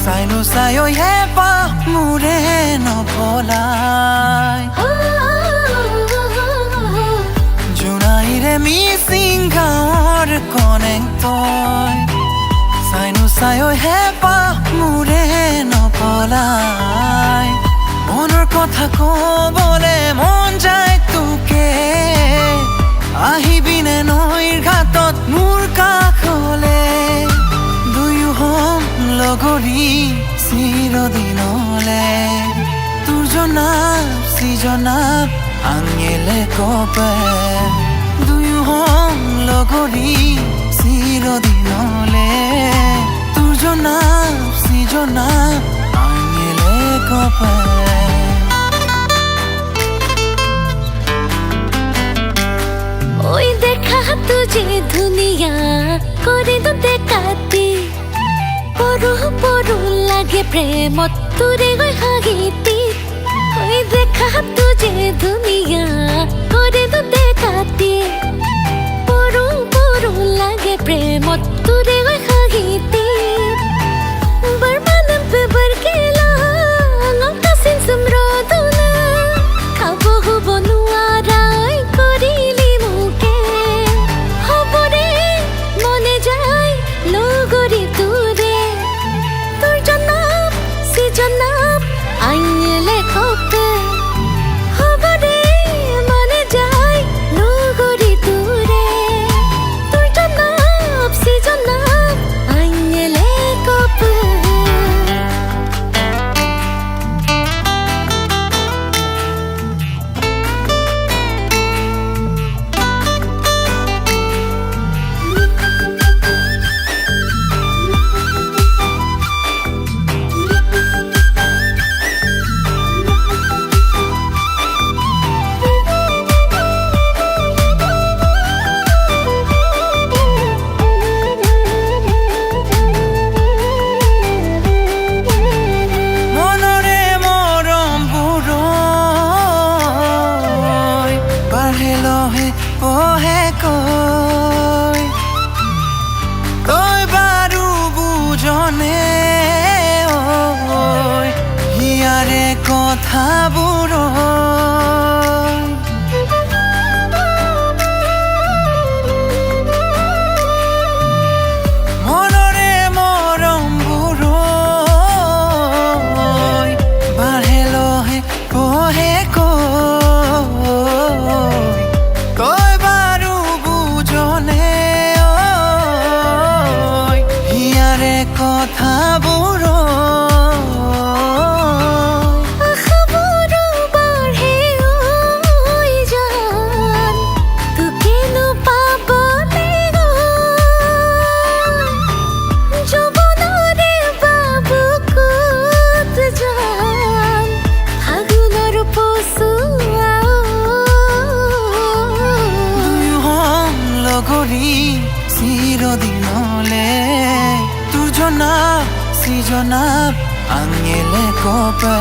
Saino sayo hepa mureno polai Junaire mi singaor konengtoi Saino sayo hepa mureno polai Monor kotha kobole mon jay tuke Ahibine noir ghatot mur kakhole Duyu hom logori sirodinole Turjonab sijonab angele kope Duyu hom logori sirodinole Turjonab sijonab angele kope ওই দেখা তুঝে দুনিয়া করে তো দেখাতি পরু পরু লাগে প্রেমত তোরে গৈ হাগিতি ওই দেখা তুঝে দুনিয়া করে তো দেখাতি পরু পরু লাগে প্রেমত তোরে গৈ হাগিতি বরমানম পে বরকেলা ngota sin samroduna খাবো হবো নুয়ারাই করিলি মুকে হবরে মনে যায় লগরি তুরে তোর জনাব সি জনাব আইলে খোপে হবরে মনে যায় লগরি তুরে তোর জনাব সি জনাব আইলে খোপে Ohe koi Toi baru bujone oi Hiare kotha buroi Monore morom buroi Barhelo he ohe koi Toi baru bujone oi Hiare kotha buroi খবরো বাড়ে ওই জান তোকে নো পাবনে গো যৌবনরে বাবু কত জান ফাগুনর পশুয়া Duyu hom logori sirodinole Turjonab sijonab angele kope